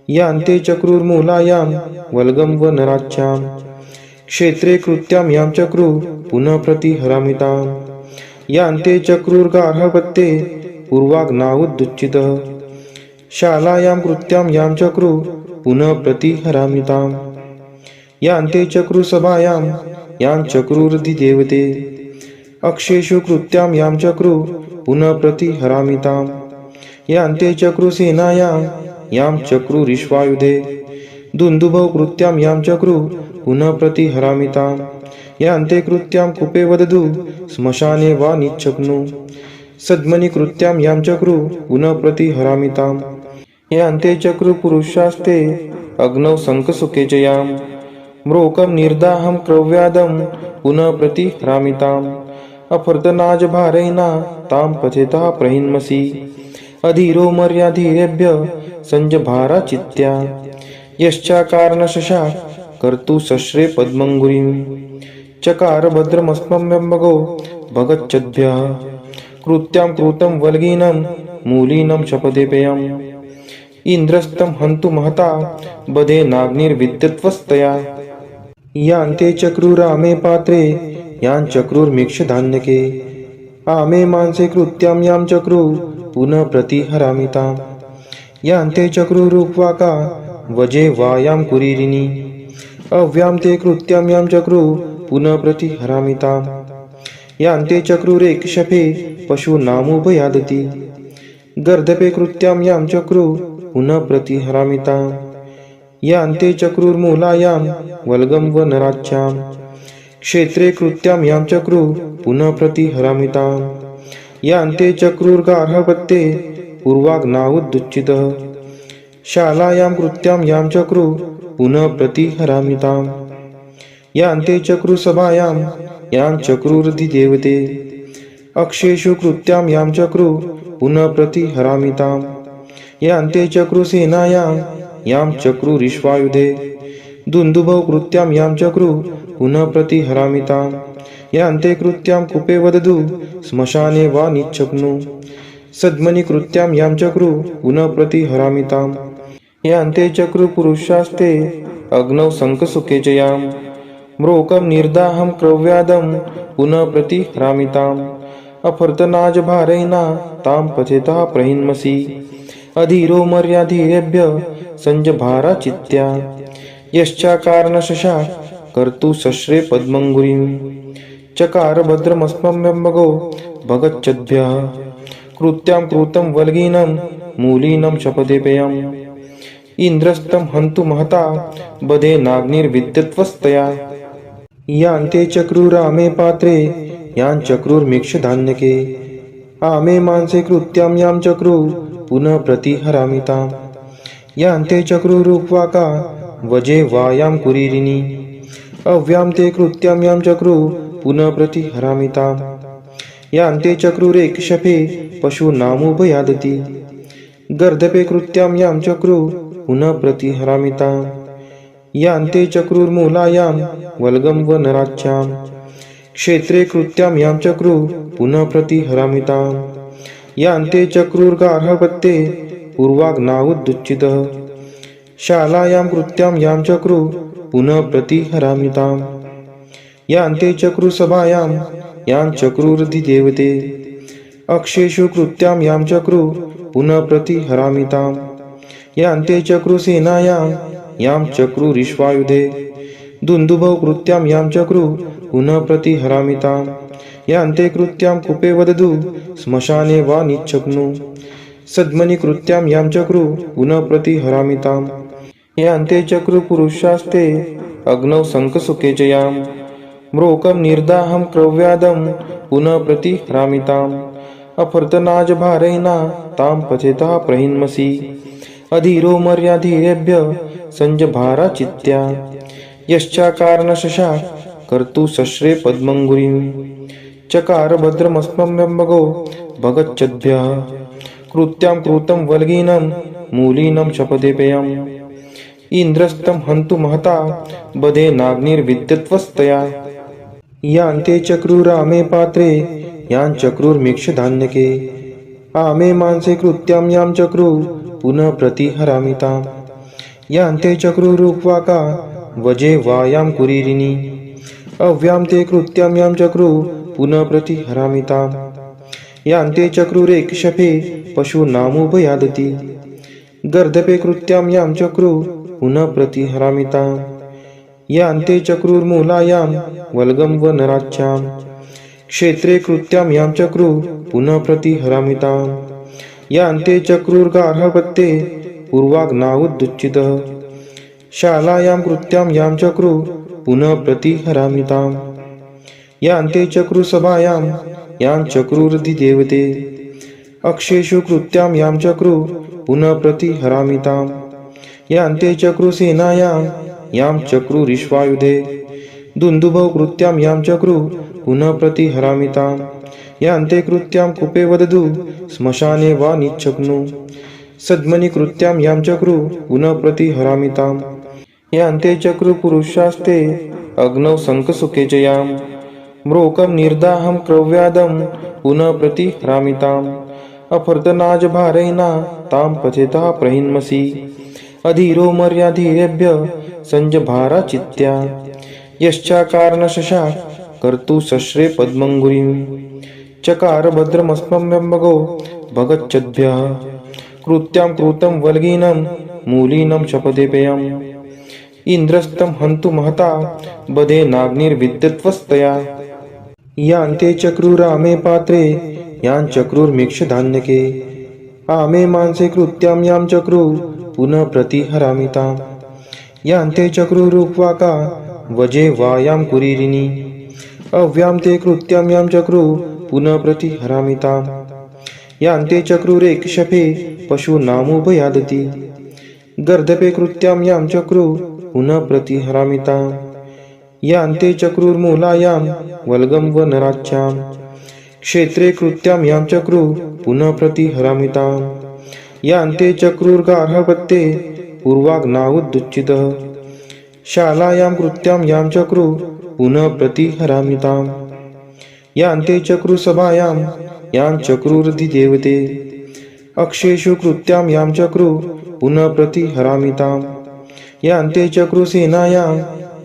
यान्ते चक्रुर्मूलायां वल्गं वनराच्यां क्षेत्रे कृत्यां यां चक्रू पुनः प्रतिहरामि ताम्। यान्ते चक्रुर्गार्हपत्ये पूर्वाग्नावुदुच्चितः शालायां कृत्यां यां चक्रू पुनः प्रतिहरामि ताम्। यान्ते चक्रुसभायां यां चक्रुरधिदेवते अक्षेषु कृत्यां यां चक्रू पुनः प्रतिहरामि ताम्। यान्ते चक्रुसेनायां यां चक्रुरिश्वायुधे दुन्दुभौ कृत्यां यां चक्रू पुनः प्रतिहरामि ताम्। यान्ते कृत्यां कूपे वदतु श्मशाने वा निच्छग्नु सद्मनि कृत्यां यां चक्रू पुनः प्रतिहरामि ताम्। यान्ते चक्रुपुरुषास्ते अग्नौ शङ्खसुखे च यां म्रोकं निर्दाहं क्रव्यादं पुनः प्रतिहरामि ताम्। अफर्तनाजभारैना तां पथेतः प्रहिन्मसि अधीरो मर्याधीरेभ्य संजभारा चित्त्या यश्चाकारणशशा कर्तु सश्रे पद्मङ्गुरीं चकार भद्रमस्मभ्यम्बगो भगच्छद्भ्यः कृत्यां कृतं वल्गीनं मूलीनं शपथेपेयम् इन्द्रस्तं हन्तु महता बधेनाग्निर्विद्युत्वस्तया। यान्ते चक्रुरामे पात्रे यां चक्रुर्मिक्षधान्यके आमे मांसे कृत्यां यां चक्रू पुनः प्रतिहरामि ताम्। यान्ते चक्रुरुक्वाका वजे वायां कुरीरिणी अव्यां ते कृत्यां यां चक्रू पुनः प्रतिहरामि ताम्। यान्ते चक्रुरेक्षपे पशूनामुभयादति गर्दपे कृत्यां यां चक्रू पुनः प्रतिहरामि ताम्। यान्ते चक्रुर्मूलायां वल्गं वनराच्यां क्षेत्रे कृत्यां यां चक्रू पुनः प्रतिहरामि ताम्। यान्ते चक्रुर्गार्हपत्ये पूर्वाग्नावुदुच्चितः शालायां कृत्यां यां चक्रू पुनः प्रतिहरामि ताम्। यान्ते चक्रुसभायां यां चक्रुरधिदेवते अक्षेषु कृत्यां यां चक्रू पुनः प्रतिहरामि ताम्। यान्ते चक्रुसेनायां यां चक्रुरिश्वायुधे दुन्दुभौ कृत्यां यां चक्रू पुनः प्रतिहरामि ताम्। यान्ते कृत्यां कूपे वदतु श्मशाने वा निच्छग्नु सद्मनि कृत्यां यां चक्रू पुनः प्रतिहरामि ताम्। यान्ते चक्रुपुरुषास्ते अग्नौ शङ्खसुखे च यां म्रोकं निर्दाहं क्रव्यादं पुनः प्रतिहरामि ताम्। अफर्तनाजभारैना तां पथेतः प्रहिन्मसि अधीरो मर्याधीरेभ्य संजभारा चित्त्या यश्चाकारणशशा कर्तु सश्रे पद्मङ्गुरीं चकार भद्रमस्मभ्यम्बगो भगच्छद्भ्यः कृत्यां कृतं वल्गीनं मूलीनं शपथेपेयम् इन्द्रस्तं हन्तु महता बधेनाग्निर्विद्युत्वस्तया। यान्ते चक्रुरामे पात्रे यां चक्रुर्मिक्षधान्यके आमे मांसे कृत्यां यां चक्रू पुनः प्रतिहरामि ताम्। यान्ते चक्रुरुक्वाका वजे वायां कुरीरिणी अव्यां ते कृत्यां यां चक्रू पुनः प्रतिहरामि ताम्। यान्ते चक्रुरेक्षपे पशूनामुभयादति गर्दपे कृत्यां यां चक्रू पुनः प्रतिहरामि ताम्। यान्ते चक्रुर्मूलायां वल्गं वनराच्यां क्षेत्रे कृत्यां यां चक्रू पुनः प्रतिहरामि ताम्। यान्ते चक्रुर्गार्हपत्ये पूर्वाग्नावुदुच्चितः शालायां कृत्यां यां चक्रू पुनः प्रतिहरामि ताम्। यान्ते चक्रुसभायां यां चक्रुरधिदेवते अक्षेषु कृत्यां यां चक्रू पुनः प्रतिहरामि ताम्। यान्ते चक्रुसेनायां यां चक्रुरिश्वायुधे दुन्दुभौ कृत्यां यां चक्रु पुनः प्रतिहरामिताम् यान्ते कृत्यां कूपे वदतु श्मशाने वा निच्छग्नु सद्मनि कृत्यां यां चक्रु पुनः प्रतिहरामिताम् यान्ते चक्रु पुरुषास्ते अग्नौ शङ्खसुखे च यां म्रोकं निर्दाहं क्रव्यादं पुनः प्रतिहरामिताम् अफर्तनाजभारेणा तां पचेतः प्रहिन्मसि अधीरो मर्याधीरेभ्य संजभारा चित्त्या यश्चाकारणशशा कर्तु सश्रे पद्मङ्गुरीं चकार भद्रमस्मभ्यम्बगो भगच्छद्भ्यः कृत्यां कृतं वल्गीनं मूलीनं शपथेपेयम् इन्द्रस्तं हन्तु महता बधेनाग्निर्विद्यत्वस्तया यान्ते चक्रुरामे पात्रे यां चक्रुर्मीक्षधान्यके आमे मांसे कृत्यां यां चक्रु पुनः प्रतिहरामिताम् यान्ते चक्रुरुक्वाका वजे वायां कुरीरिणी अव्यां ते कृत्यां यां चक्रु पुनः प्रतिहरामिताम् यान्ते चक्रुरेकशफे पशूनामुभयादति गर्दपे कृत्यां यां चक्रु पुनः प्रतिहरामिताम् यान्ते चक्रुर्मूलायां वल्गं वनराच्यां क्षेत्रे कृत्यां यां चक्रु पुनः प्रतिहरामिताम् यान्ते चक्रुर्गार्हपत्ये पूर्वाग्नावुदुच्चितः शालायां कृत्यां यां चक्रु पुनः प्रतिहरामिताम् यान्ते चक्रुसभायां यां चक्रुरधिदेवते अक्षेषु कृत्यां यां चक्रु पुनः प्रतिहरामिताम् यान्ते चक्रुसेनायां यां चक्रुरिश्वायुधे दुन्दुभौ कृत्यां यां चक्रु पुनः प्रतिहरामिताम् यान्ते कृत्यां कूपे वदतु श्मशाने वा निच्छग्नु सद्मनि कृत्यां यां चक्रु पुनः प्रतिहरामिताम् यान्ते चक्रु पुरुषास्ते अग्नौ शङ्खसुखे च यां म्रोकं निर्दाहं क्रव्यादं पुनः प्रतिहरामिताम् अफर्तनाजभारेणा तां पचेतः प्रहिन्मसि अधीरो मर्याधीरेभ्य संजभारा चित्त्या यश्चाकारणशशा कर्तु सश्रे पद्मङ्गुरीं चकार भद्रमस्मभ्यम्बगो भगच्छद्भ्यः कृत्यां कृतं वल्गीनं मूलीनं शपथेपेयम् इन्द्रस्तं हन्तु महता बधेनाग्निर्विद्यत्वस्तया यान्ते चक्रुरामे पात्रे यां चक्रुर्मीक्षधान्यके आमे मांसे कृत्यां यां चक्रु पुनः प्रतिहरामिताम् यान्ते चक्रुरुक्वाका वजे वायां कुरीरिणी अव्यां ते कृत्यां यां चक्रु पुनः प्रतिहरामिताम् यान्ते चक्रुरेकशफे पशूनामुभयादति गर्दपे कृत्यां यां चक्रु पुनः प्रतिहरामिताम् यान्ते चक्रुर्मूलायां वल्गं वनराच्यां क्षेत्रे कृत्यां यां चक्रु पुनः प्रतिहरामिताम् यान्ते चक्रुर्गार्हपत्ये पूर्वाग्नावुदुच्चितः शालायां कृत्यां यां चक्रु पुनः प्रतिहरामिताम् यान्ते चक्रुसभायां यां चक्रुरधिदेवते अक्षेषु कृत्यां यां चक्रु पुनः प्रतिहरामिताम् यान्ते चक्रुसेनायां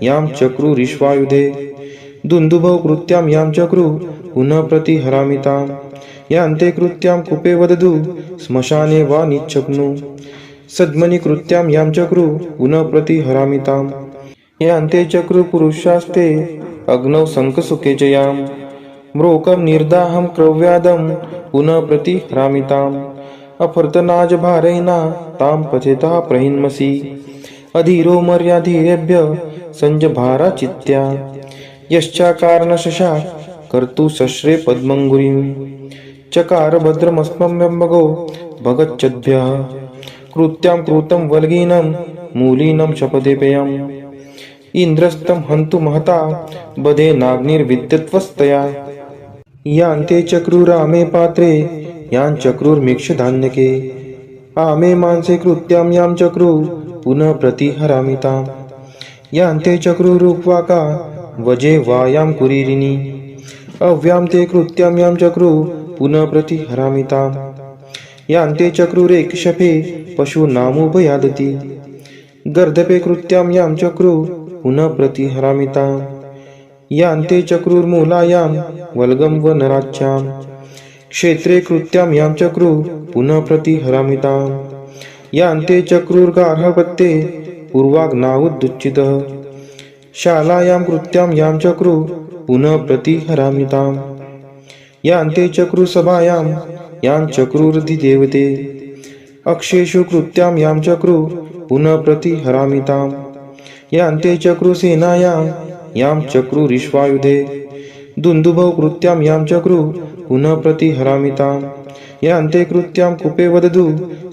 यां चक्रुरिश्वायुधे दुन्दुभौ कृत्यां यां चक्रु पुनः प्रतिहरामिताम् यान्ते कृत्यां कूपे वदतु श्मशाने वा निच्छग्नु सद्मनि कृत्यां यां चक्रु पुनः प्रतिहरामिताम् यान्ते चक्रु पुरुषास्ते अग्नौ शङ्खसुखे च यां म्रोकं निर्दाहं क्रव्यादं पुनः प्रतिहरामिताम् अफर्तनाजभारेणा तां पचेतः प्रहिन्मसि अधीरो मर्याधीरेभ्य संजभारा चित्त्या यश्चाकारणशशा कर्तु सश्रे पद्मङ्गुरीं चकार भद्रमस्मभ्यम्बगो भगच्छद्भ्यः कृत्यां कृतं वल्गीनं मूलीनं शपथेपेयम् इन्द्रस्तं हन्तु महता बधेनाग्निर्विद्यत्वस्तया यान्ते चक्रुरामे पात्रे यां चक्रुर्मीक्षधान्यके आमे मांसे कृत्यां यां चक्रु पुनः प्रतिहरामिताम् यान्ते चक्रुरुक्वाका वजे वायां कुरीरिणी अव्यां ते कृत्यां यां चक्रु पुनः प्रतिहरामिताम् यान्ते चक्रुरेकशफे पशूनामुभयादति गर्दपे कृत्यां यां चक्रु पुनः प्रतिहरामिताम् यान्ते चक्रुर्मूलायां वल्गं वनराच्यां क्षेत्रे कृत्यां यां चक्रु पुनः प्रतिहरामिताम् यान्ते चक्रुर्गार्हपत्ये पूर्वाग्नावुदुच्चितः शालायां कृत्यां यां चक्रु पुनः प्रतिहरामि ताम् यान्ते चक्रुसभायां यां चक्रुरधिदेवते अक्षेषु कृत्यां यां चक्रु पुनः प्रतिहरामि ताम् यान्ते चक्रुसेनायां यां चक्रुरिश्वायुधे दुन्दुभौ कृत्यां यां चक्रु पुनः प्रतिहरामि ताम् यान्ते कृत्यां कूपे वदतु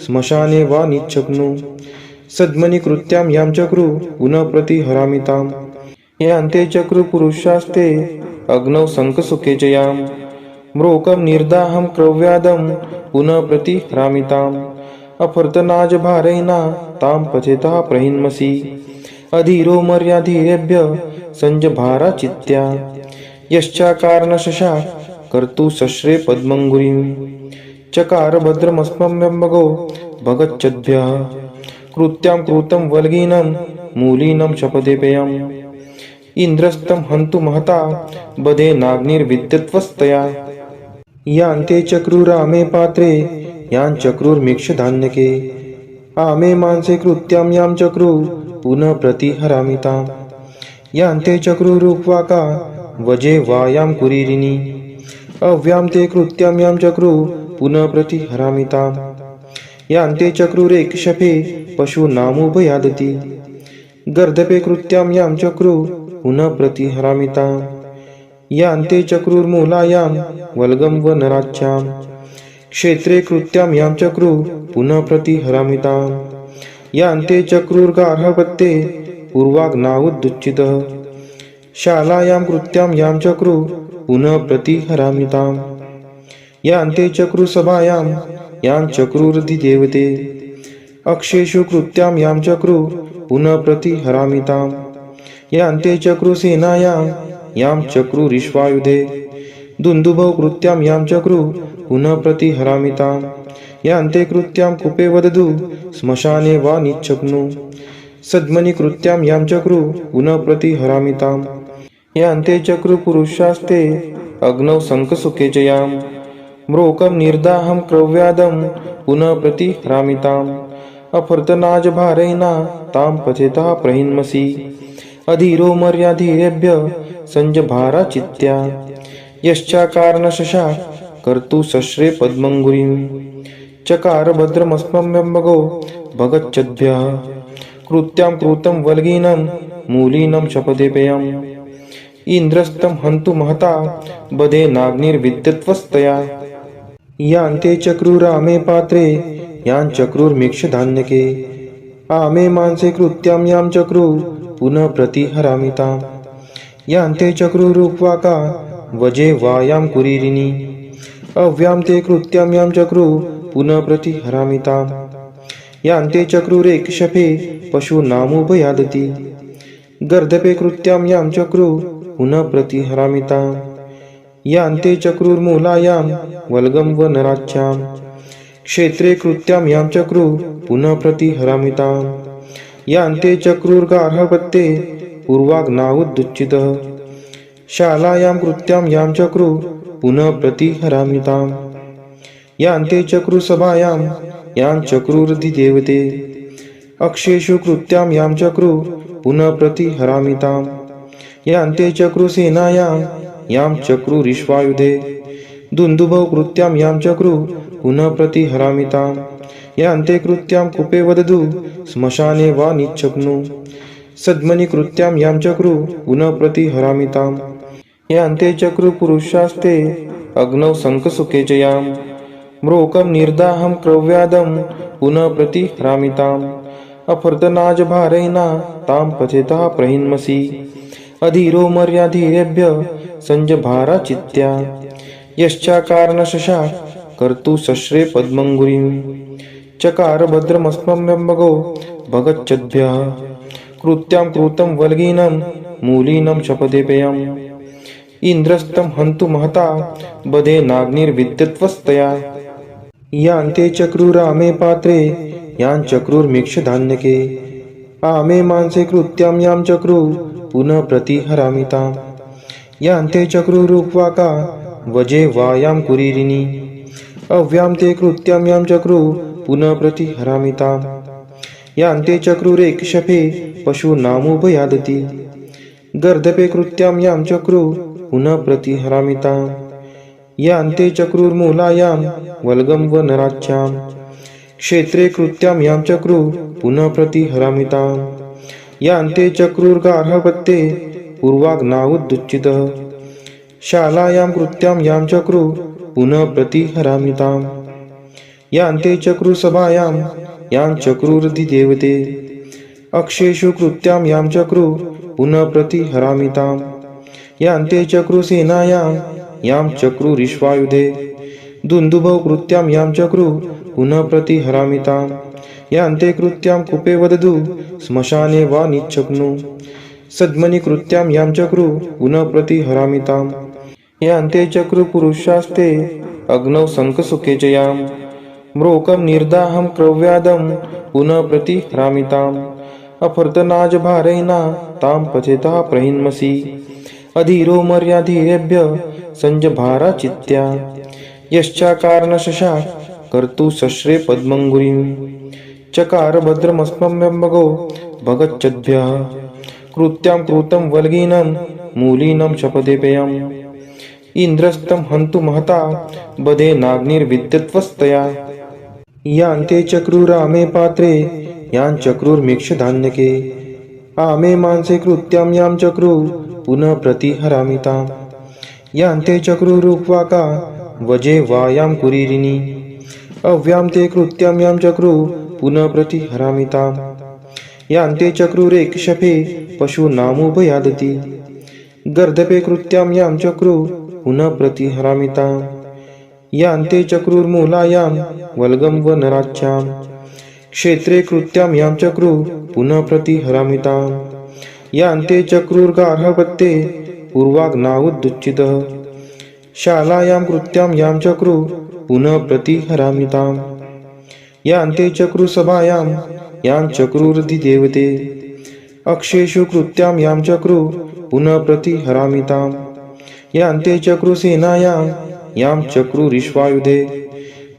श्मशाने वा निच्छग्नु सद्मनि कृत्यां यां चक्रु पुनः प्रतिहरामि ताम् यान्ते चक्रु पुरुषास्ते अग्नौ शङ्खसुखे च यां म्रोकं निर्दाहं क्रव्यादं पुनः प्रतिहरामि ताम् अफर्तनाजभारेण तां पचेतः प्रहिन्मसि अधीरो मर्याधीरेभ्य संजभारा चित्त्या यश्चाकारणशशा कर्तु शस्त्रे पद्मङ्गुरीं चकार भद्रमस्मभ्यम्बगो भगच्छद्भ्यः कृत्यां कृतं वल्गीनं मूलीनं शपथेपेयम् इन्द्रस्तं हन्तु महता बधेनाग्निर्विद्यत्वस्तया यान्ते चक्रुरामे पात्रे यां चक्रुर्मिक्षधान्यके आमे मांसे कृत्यां यां चक्रु पुनः प्रतिहरामि ताम् यान्ते चक्रुरुक्वाका वजे वायां कुरीरिणी अव्यां ते कृत्यां यां चक्रु पुनः प्रतिहरामि ताम् यान्ते चक्रुरेक्षपे पशूनामुभयादति गर्दपे कृत्यां यां चक्रु पुनः प्रतिहरामि ताम् यान्ते चक्रुर्मूलायां वल्गं वनराच्यां क्षेत्रे कृत्यां यां चक्रु पुनः प्रतिहरामि ताम् यान्ते चक्रुर्गार्हपत्ये पूर्वाग्नावुदुच्चितः शालायां कृत्यां यां चक्रु पुनः प्रतिहरामि ताम् यान्ते चक्रुसभायां यां चक्रुरधिदेवते अक्षेषु कृत्यां यां चक्रु पुनः प्रतिहरामि ताम् यान्ते चक्रुसेनायां यां चक्रुरिश्वायुधे दुन्दुभौ कृत्यां यां चक्रु पुनः प्रतिहरामि ताम् यान्ते कृत्यां कूपे वदतु श्मशाने वा निच्छग्नु सद्मनि कृत्यां यां चक्रु पुनः प्रतिहरामि ताम् यान्ते चक्रुपुरुषास्ते अग्नौ शङ्खसुखे च यां म्रोकं निर्दाहं क्रव्यादं पुनः प्रतिहरामि ताम् अफर्तनाजभारेण तां पचेतः प्रहिन्मसि अधीरो मर्याधीरेभ्य संजभारा चित्त्या यश्चाकारणशशा कर्तु शस्त्रे पद्मङ्गुरीं चकार भद्रमस्मभ्यम्बगो भगच्छद्भ्यः कृत्यां कृतं वल्गीनं मूलीनं शपथेपेयम् इन्द्रस्तं हन्तु महता बधेनाग्निर्विद्यत्वस्तया यान्ते चक्रुरामे पात्रे यां चक्रुर्मिक्षधान्यके आमे मांसे कृत्यां यां चक्रु पुनः प्रतिहरामि ताम् यान्ते चक्रुरुक्वाका वजे वायां कुरीरिणी अव्यां ते कृत्यां यां चक्रु पुनः प्रतिहरामि ताम् यान्ते चक्रुरेक्षपे पशूनामुभयादति गर्दपे कृत्यां यां चक्रु पुनः प्रतिहरामि ताम् यान्ते चक्रुर्मूलायां वल्गं वनराच्यां क्षेत्रे कृत्यां यां चक्रु पुनः प्रतिहरामि ताम् यान्ते चक्रुर्गार्हपत्ये पूर्वाग्नावुदुच्चितः शालायां कृत्यां यां चक्रु पुनः प्रतिहरामि ताम् यान्ते चक्रुसभायां यां चक्रुरधिदेवते अक्षेषु कृत्यां यां चक्रु पुनः प्रतिहरामि ताम् यान्ते चक्रुसेनायां यां चक्रुरिश्वायुधे दुन्दुभौ कृत्यां यां चक्रु पुनः प्रतिहरामि ताम् यान्ते कृत्यां कूपे वदतु श्मशाने वा निच्छग्नु सद्मनि कृत्यां यां चक्रु पुनः प्रतिहरामि ताम् यान्ते चक्रुपुरुषास्ते अग्नौ शङ्खसुखे च यां म्रोकं निर्दाहं क्रव्यादं पुनः प्रतिहरामि ताम् अफर्तनाजभारेण तां पचेतः प्रहिन्मसि अधीरो मर्याधीरेभ्य संजभारा चित्त्या यश्चाकारणशशा कर्तु शस्त्रे पद्मङ्गुरीं चकार भद्रमस्मभ्यम्बगो भगच्छद्भ्यः कृत्यां कृतं वल्गीनं मूलीनं शपथेपेयम् इन्द्रस्तं हन्तु महता बधेनाग्निर्विद्यत्वस्तया यान्ते चक्रुरामे पात्रे यां चक्रुर्मिक्षधान्यके आमे मांसे कृत्यां यां चक्रु पुनः प्रतिहरामि ताम् यान्ते चक्रुरुक्वाका वजे वायां कुरीरिणी अव्यां ते कृत्यां यां चक्रु पुनः प्रतिहरामि ताम् यान्ते चक्रुरेक्षपे पशूनामुभयादति गर्दपे कृत्यां यां चक्रुः पुनः प्रतिहरामिताम् यान्ते चक्रुर्मूलायां वल्गं वनराज्यां क्षेत्रे कृत्यां यां चक्रुः पुनः प्रतिहरामिताम् यान्ते चक्रुर्गार्हपत्ये पूर्वाग्नावुदुच्चितः शालायां कृत्यां यां चक्रुः पुनः प्रतिहरामिताम् यान्ते चक्रुसभायां यां चक्रुरधिदेवते अक्षेषु कृत्यां यां चक्रुः पुनः प्रतिहरामिताम् यान्ते चक्रुसेनायां यां चक्रुरिश्वायुधे दुन्दुभौ कृत्यां यां चक्रुः पुनः प्रतिहरामिताम् यान्ते कृत्यां कूपे वदतु श्मशाने वा निच्छग्नु सद्मनि कृत्यां यां चक्रुः पुनः प्रतिहरामिताम् यान्ते चक्रुपुरुषास्ते अग्नौ शङ्खसुखे च यां म्रोकं निर्दाहं क्रव्यादं पुनः प्रतिहरामिताम् अफर्तनाजभारैना तां पथेतः प्रहिन्मसि अधीरो मर्याधीरेभ्य संजभारा चित्या यश्चाकारणशशाक कर्तु शस्त्रे पद्मङ्गुरीं चकार भद्रमस्मभ्यम्बगो भगच्छद्भ्यः कृत्यां कृतं वल्गीनं मूलीनं शपथेपेयम् इन्द्रस्तं हन्तु महता बधेनाग्निर्विद्यत्वस्तया यान्ते चक्रुरामे पात्रे यां चक्रुर्मीक्षधान्यके आमे मांसे कृत्यां यां चक्रुः पुनः प्रतिहरामिताम् यान्ते चक्रुरुक्वाका वजे वायां कुरीरिणी अव्यां ते कृत्यां यां चक्रुः पुनः प्रतिहरामिताम् यान्ते चक्रुरेकशफे पशूनामुभयादति गर्दपे कृत्यां यां चक्रुः पुनः प्रतिहरामिताम् यान्ते चक्रुर्मूलायां वल्गं वनराज्यां क्षेत्रे कृत्यां यां चक्रुः पुनः प्रतिहरामिताम् यान्ते चक्रुर्गार्हपत्ये पूर्वाग्नावुदुच्चितः शालायां कृत्यां यां चक्रुः पुनः प्रतिहरामिताम् यान्ते चक्रुसभायां यां चक्रुरधिदेवते अक्षेषु कृत्यां यां चक्रुः पुनः प्रतिहरामिताम् यान्ते चक्रुसेनायां यां चक्रुरिश्वायुधे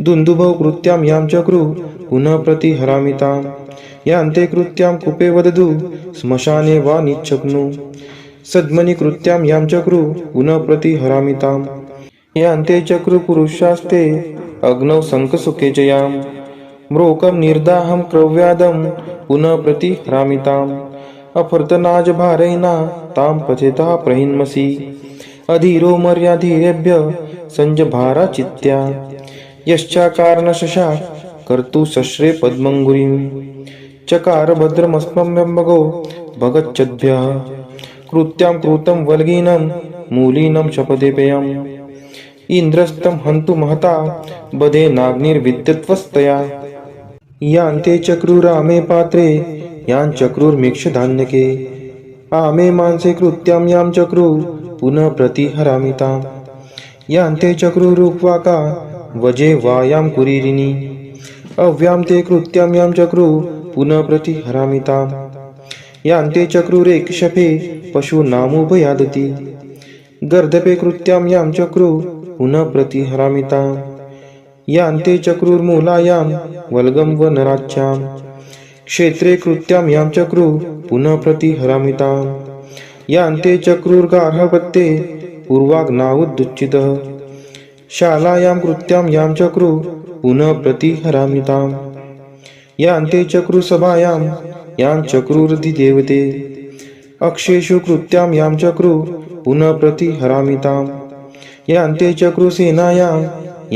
दुन्दुभौ कृत्यां यां चक्रुः पुनः प्रतिहरामिताम् यान्ते कृत्यां कूपे वदतु श्मशाने वा निच्छग्नु सद्मनि कृत्यां यां चक्रुः पुनः प्रतिहरामिताम् यान्ते चक्रुपुरुषास्ते अग्नौ शङ्खसुखे च यां म्रोकं निर्दाहं क्रव्यादं पुनः प्रतिहरामिताम् अफर्तनाजभारैना तां पथेतः प्रहिन्मसि अधीरो मर्याधीरेभ्य संजभारा चित्या यश्चाकारणशशाक कर्तु शस्त्रे पद्मङ्गुरीं चकार भद्रमस्मभ्यम्बगो भगच्छद्भ्यः कृत्यां कृतं वल्गीनं मूलीनं शपथेपेयम् इन्द्रस्तं हन्तु महता बधेनाग्निर्विद्यत्वस्तया यान्ते चक्रुरामे पात्रे यां चक्रुर्मीक्षधान्यके आमे मांसे कृत्यां यां चक्रुः पुनः प्रतिहरामिताम् यान्ते चक्रुरुक्वाका वजे वायां कुरीरिणी अव्यां ते कृत्यां यां चक्रुः पुनः प्रतिहरामिताम् यान्ते चक्रुरेकशफे पशूनामुभयादति गर्दपे कृत्यां यां चक्रुः पुनः प्रतिहरामिताम् यान्ते चक्रुर्मूलायां वल्गं वनराज्यां क्षेत्रे कृत्यां यां चक्रुः पुनः प्रतिहरामिताम् यान्ते चक्रुर्गार्हपत्ये पूर्वाग्नावुदुच्चितः शालायां कृत्यां यां चक्रुः पुनः प्रतिहरामिताम् यान्ते चक्रुसभायां यां चक्रुरधिदेवते अक्षेषु कृत्यां यां चक्रुः पुनः प्रतिहरामिताम् यान्ते चक्रुसेनायां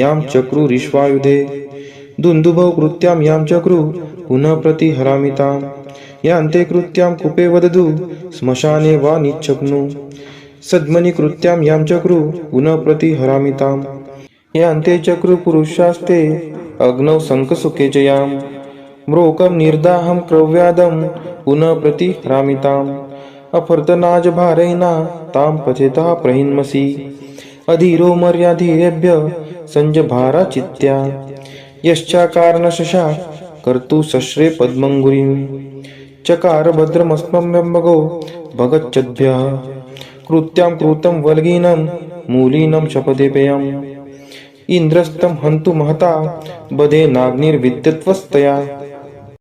यां चक्रुरिश्वायुधे दुन्दुभौ कृत्यां यां चक्रुः पुनः प्रतिहरामिताम् यान्ते कृत्यां कूपे वदतु श्मशाने वा निच्छग्नु सद्मनि कृत्यां यां चक्रुः पुनः प्रतिहरामिताम् यान्ते चक्रुपुरुषास्ते अग्नौ शङ्खसुखे च यां म्रोकं निर्दाहं क्रव्यादं पुनः प्रतिहरामिताम् अफर्तनाजभारैना तां पथेतः प्रहिन्मसि अधीरो मर्याधीरेभ्य संजभारा चित्या यश्चाकारणशशाक कर्तु शस्त्रे पद्मङ्गुरीं चकार भद्रमस्मभ्यम्बगो भगच्छद्भ्यः कृत्यां कृतं वल्गीनं मूलीनं शपथेपेयम् इन्द्रस्तं हन्तु महता बधेनाग्निर्विद्यत्वस्तया